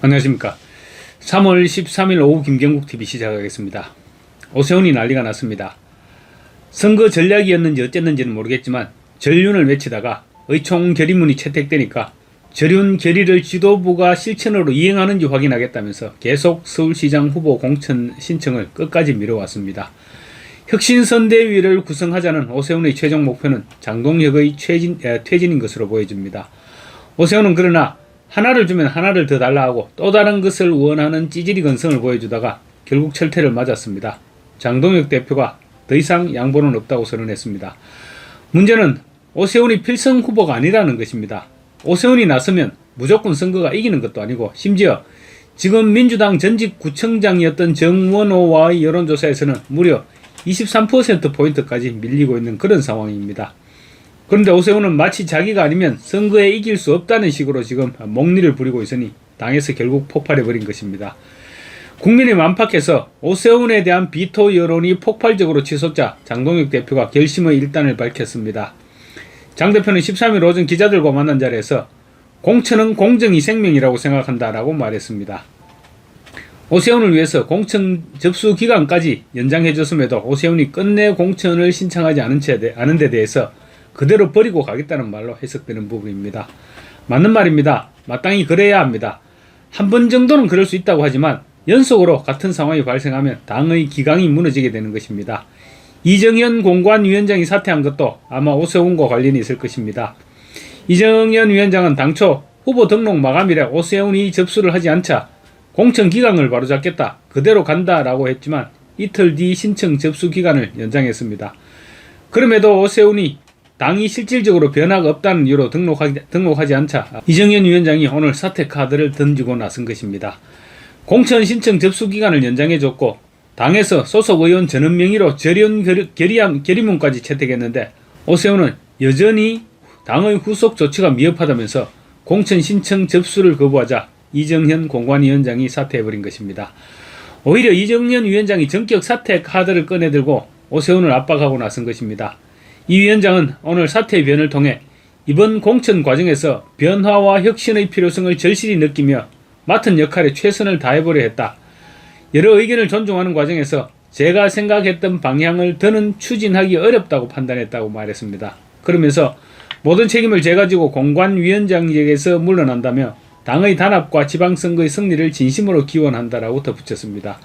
안녕하십니까. 3월 13일 오후 김경국TV 시작하겠습니다. 오세훈이 난리가 났습니다. 선거 전략이었는지 어쨌는지는 모르겠지만 전륜을 외치다가 의총 결의문이 채택되니까 전륜 결의를 지도부가 실천으로 이행하는지 확인하겠다면서 계속 서울시장 후보 공천 신청을 끝까지 미뤄왔습니다. 혁신선대위를 구성하자는 오세훈의 최종 목표는 장동혁의 퇴진인 것으로 보여집니다. 오세훈은 그러나 하나를 주면 하나를 더 달라 하고 또 다른 것을 원하는 찌질이 근성을 보여주다가 결국 철퇴를 맞았습니다. 장동혁 대표가 더 이상 양보는 없다고 선언했습니다. 문제는 오세훈이 필승 후보가 아니라는 것입니다. 오세훈이 나서면 무조건 선거가 이기는 것도 아니고 심지어 지금 민주당 전직 구청장이었던 정원호와의 여론조사에서는 무려 23%포인트까지 밀리고 있는 그런 상황입니다. 그런데 오세훈은 마치 자기가 아니면 선거에 이길 수 없다는 식으로 지금 목리를 부리고 있으니 당에서 결국 폭발해버린 것입니다. 국민의 안팎에서 오세훈에 대한 비토 여론이 폭발적으로 치솟자 장동혁 대표가 결심의 일단을 밝혔습니다. 장 대표는 13일 오전 기자들과 만난 자리에서 공천은 공정이 생명이라고 생각한다라고 말했습니다. 오세훈을 위해서 공천 접수 기간까지 연장해줬음에도 오세훈이 끝내 공천을 신청하지 않은 데 대해서 그대로 버리고 가겠다는 말로 해석되는 부분입니다. 맞는 말입니다. 마땅히 그래야 합니다. 한 번 정도는 그럴 수 있다고 하지만 연속으로 같은 상황이 발생하면 당의 기강이 무너지게 되는 것입니다. 이정현 공관위원장이 사퇴한 것도 아마 오세훈과 관련이 있을 것입니다. 이정현 위원장은 당초 후보 등록 마감일에 오세훈이 접수를 하지 않자 공천 기간을 바로잡겠다, 그대로 간다라고 했지만 이틀 뒤 신청 접수 기간을 연장했습니다. 그럼에도 오세훈이 당이 실질적으로 변화가 없다는 이유로 등록하지 않자 이정현 위원장이 오늘 사퇴 카드를 던지고 나선 것입니다. 공천 신청 접수 기간을 연장해줬고 당에서 소속 의원 전원 명의로 절연 결의문까지 채택했는데 오세훈은 여전히 당의 후속 조치가 미흡하다면서 공천 신청 접수를 거부하자 이정현 공관위원장이 사퇴해버린 것입니다. 오히려 이정현 위원장이 전격 사퇴 카드를 꺼내들고 오세훈을 압박하고 나선 것입니다. 이 위원장은 오늘 사퇴의 변을 통해 이번 공천 과정에서 변화와 혁신의 필요성을 절실히 느끼며 맡은 역할에 최선을 다해보려 했다. 여러 의견을 존중하는 과정에서 제가 생각했던 방향을 더는 추진하기 어렵다고 판단했다고 말했습니다. 그러면서 모든 책임을 제가 지고 공관위원장에게서 물러난다며 당의 단합과 지방선거의 승리를 진심으로 기원한다라고 덧붙였습니다.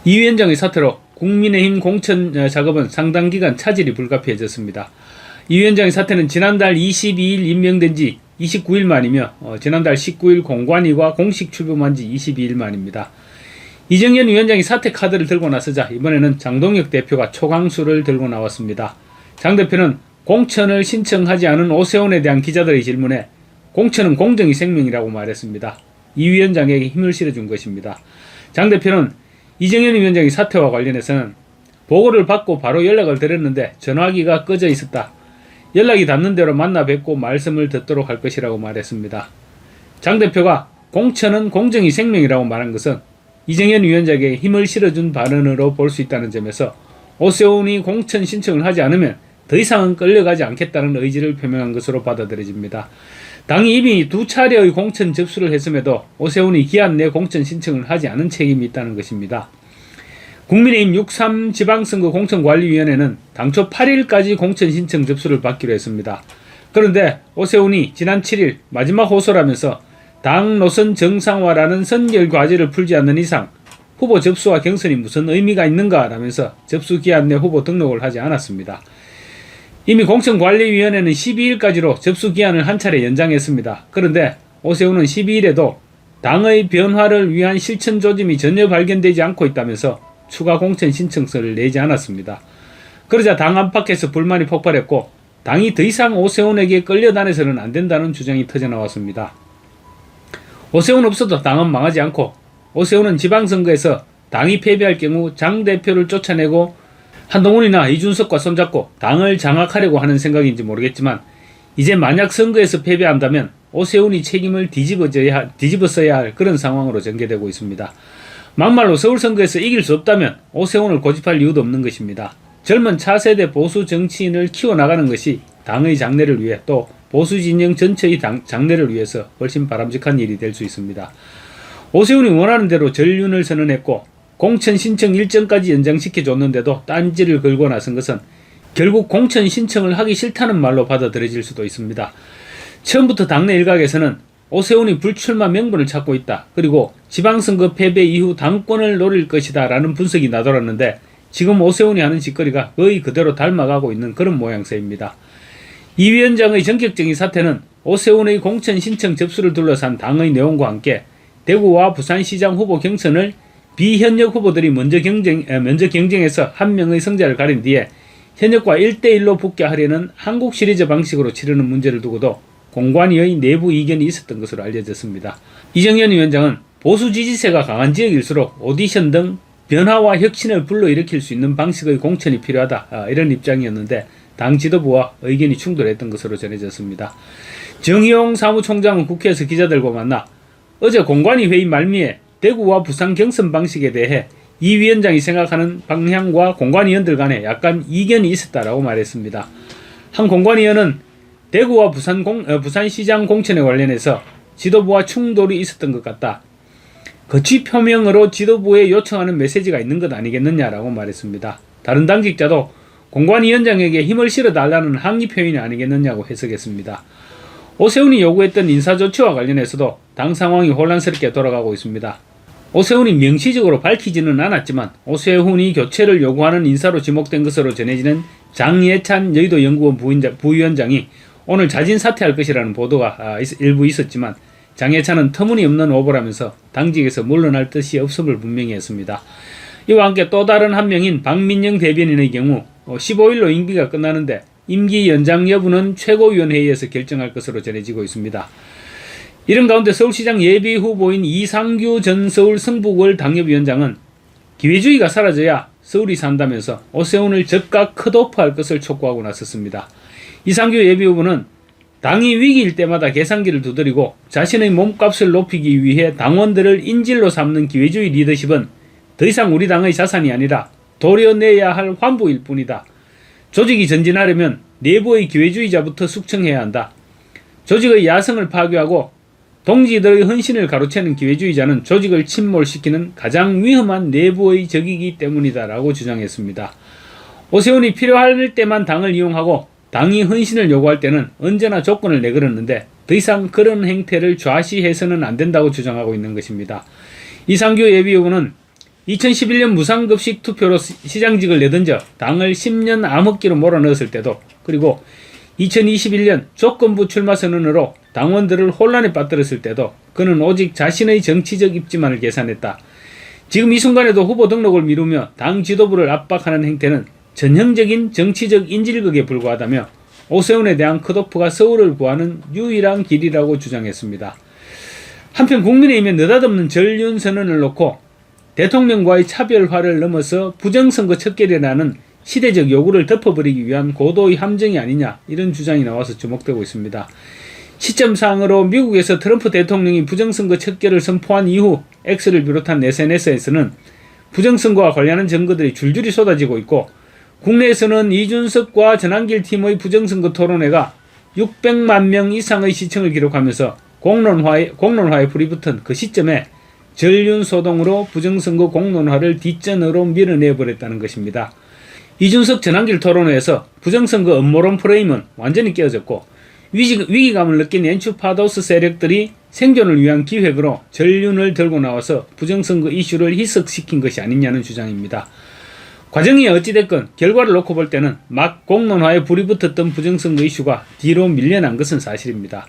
이 위원장의 사퇴로 국민의힘 공천 작업은 상당 기간 차질이 불가피해졌습니다. 이 위원장의 사퇴는 지난달 22일 임명된 지 29일 만이며 지난달 19일 공관위가 공식 출범한 지 22일 만입니다. 이정현 위원장이 사퇴 카드를 들고 나서자 이번에는 장동혁 대표가 초강수를 들고 나왔습니다. 장 대표는 공천을 신청하지 않은 오세훈에 대한 기자들의 질문에 공천은 공정이 생명이라고 말했습니다. 이 위원장에게 힘을 실어준 것입니다. 장 대표는 이정현 위원장의 사퇴와 관련해서는 보고를 받고 바로 연락을 드렸는데 전화기가 꺼져 있었다. 연락이 닿는 대로 만나 뵙고 말씀을 듣도록 할 것이라고 말했습니다. 장 대표가 공천은 공정이 생명이라고 말한 것은 이정현 위원장에게 힘을 실어준 발언으로 볼 수 있다는 점에서 오세훈이 공천 신청을 하지 않으면 더 이상은 끌려가지 않겠다는 의지를 표명한 것으로 받아들여집니다. 당이 이미 2차례의 공천 접수를 했음에도 오세훈이 기한 내 공천 신청을 하지 않은 책임이 있다는 것입니다. 국민의힘 6.3 지방선거 공천관리위원회는 당초 8일까지 공천 신청 접수를 받기로 했습니다. 그런데 오세훈이 지난 7일 마지막 호소라면서 당 노선 정상화라는 선결 과제를 풀지 않는 이상 후보 접수와 경선이 무슨 의미가 있는가 라면서 접수 기한 내 후보 등록을 하지 않았습니다. 이미 공천관리위원회는 12일까지로 접수 기한을 한 차례 연장했습니다. 그런데 오세훈은 12일에도 당의 변화를 위한 실천 조짐이 전혀 발견되지 않고 있다면서 추가 공천 신청서를 내지 않았습니다. 그러자 당 안팎에서 불만이 폭발했고 당이 더 이상 오세훈에게 끌려다녀서는 안 된다는 주장이 터져나왔습니다. 오세훈 없어도 당은 망하지 않고 오세훈은 지방선거에서 당이 패배할 경우 장 대표를 쫓아내고 한동훈이나 이준석과 손잡고 당을 장악하려고 하는 생각인지 모르겠지만 이제 만약 선거에서 패배한다면 오세훈이 책임을 뒤집어서야 할 그런 상황으로 전개되고 있습니다. 막말로 서울선거에서 이길 수 없다면 오세훈을 고집할 이유도 없는 것입니다. 젊은 차세대 보수 정치인을 키워나가는 것이 당의 장래를 위해 또 보수 진영 전체의 장래를 위해서 훨씬 바람직한 일이 될 수 있습니다. 오세훈이 원하는 대로 전륜을 선언했고 공천 신청 일정까지 연장시켜줬는데도 딴지를 걸고 나선 것은 결국 공천 신청을 하기 싫다는 말로 받아들여질 수도 있습니다. 처음부터 당내 일각에서는 오세훈이 불출마 명분을 찾고 있다. 그리고 지방선거 패배 이후 당권을 노릴 것이다 라는 분석이 나돌았는데 지금 오세훈이 하는 짓거리가 거의 그대로 닮아가고 있는 그런 모양새입니다. 이 위원장의 전격적인 사태는 오세훈의 공천 신청 접수를 둘러싼 당의 내용과 함께 대구와 부산시장 후보 경선을 비현역 후보들이 먼저 경쟁해서 한 명의 승자를 가린 뒤에 현역과 1대1로 붙게 하려는 한국 시리즈 방식으로 치르는 문제를 두고도 공관위의 내부 이견이 있었던 것으로 알려졌습니다. 이정현 위원장은 보수 지지세가 강한 지역일수록 오디션 등 변화와 혁신을 불러일으킬 수 있는 방식의 공천이 필요하다 이런 입장이었는데 당 지도부와 의견이 충돌했던 것으로 전해졌습니다. 정의용 사무총장은 국회에서 기자들과 만나 어제 공관위 회의 말미에 대구와 부산 경선 방식에 대해 이 위원장이 생각하는 방향과 공관위원들 간에 약간 이견이 있었다라고 말했습니다. 한 공관위원은 대구와 부산시장 공천에 관련해서 지도부와 충돌이 있었던 것 같다. 거취 표명으로 지도부에 요청하는 메시지가 있는 것 아니겠느냐라고 말했습니다. 다른 당직자도 공관위원장에게 힘을 실어달라는 항의 표현이 아니겠느냐고 해석했습니다. 오세훈이 요구했던 인사조치와 관련해서도 당 상황이 혼란스럽게 돌아가고 있습니다. 오세훈이 명시적으로 밝히지는 않았지만 오세훈이 교체를 요구하는 인사로 지목된 것으로 전해지는 장예찬 여의도연구원 부위원장이 오늘 자진 사퇴할 것이라는 보도가 일부 있었지만 장예찬은 터무니없는 오보라면서 당직에서 물러날 뜻이 없음을 분명히 했습니다. 이와 함께 또 다른 한 명인 박민영 대변인의 경우 15일로 임기가 끝나는데 임기 연장 여부는 최고위원회의에서 결정할 것으로 전해지고 있습니다. 이런 가운데 서울시장 예비 후보인 이상규 전 서울 성북을 당협위원장은 기회주의가 사라져야 서울이 산다면서 오세훈을 즉각 컷오프할 것을 촉구하고 나섰습니다. 이상규 예비 후보는 당이 위기일 때마다 계산기를 두드리고 자신의 몸값을 높이기 위해 당원들을 인질로 삼는 기회주의 리더십은 더 이상 우리 당의 자산이 아니라 도려내야 할 환부일 뿐이다. 조직이 전진하려면 내부의 기회주의자부터 숙청해야 한다. 조직의 야성을 파괴하고 동지들의 헌신을 가로채는 기회주의자는 조직을 침몰시키는 가장 위험한 내부의 적이기 때문이다 라고 주장했습니다. 오세훈이 필요할 때만 당을 이용하고 당이 헌신을 요구할 때는 언제나 조건을 내걸었는데 더 이상 그런 행태를 좌시해서는 안 된다고 주장하고 있는 것입니다. 이상규 예비후보는 2011년 무상급식 투표로 시장직을 내던져 당을 10년 암흑기로 몰아넣었을 때도 그리고 2021년 조건부 출마 선언으로 당원들을 혼란에 빠뜨렸을 때도 그는 오직 자신의 정치적 입지만을 계산했다. 지금 이 순간에도 후보 등록을 미루며 당 지도부를 압박하는 행태는 전형적인 정치적 인질극에 불과하다며 오세훈에 대한 컷오프가 서울을 구하는 유일한 길이라고 주장했습니다. 한편 국민의힘의 느닷없는 전륜 선언을 놓고 대통령과의 차별화를 넘어서 부정선거 척결이라는 시대적 요구를 덮어버리기 위한 고도의 함정이 아니냐 이런 주장이 나와서 주목되고 있습니다. 시점상으로 미국에서 트럼프 대통령이 부정선거 척결을 선포한 이후 X를 비롯한 SNS에서는 부정선거와 관련한 증거들이 줄줄이 쏟아지고 있고 국내에서는 이준석과 전한길 팀의 부정선거 토론회가 600만 명 이상의 시청을 기록하면서 공론화에 불이 붙은 그 시점에 전륜소동으로 부정선거 공론화를 뒷전으로 밀어내버렸다는 것입니다. 이준석 전한길 토론회에서 부정선거 음모론 프레임은 완전히 깨어졌고 위기감을 느낀 엔추파도스 세력들이 생존을 위한 기획으로 전륜을 들고 나와서 부정선거 이슈를 희석시킨 것이 아니냐는 주장입니다. 과정이 어찌됐건 결과를 놓고 볼 때는 막 공론화에 불이 붙었던 부정선거 이슈가 뒤로 밀려난 것은 사실입니다.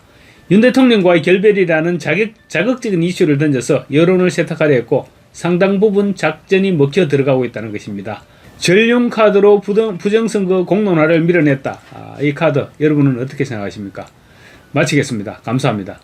윤 대통령과의 결별이라는 자극적인 이슈를 던져서 여론을 세탁하려 했고 상당 부분 작전이 먹혀 들어가고 있다는 것입니다. 전륜 카드로 부정선거 공론화를 밀어냈다. 이 카드 여러분은 어떻게 생각하십니까? 마치겠습니다. 감사합니다.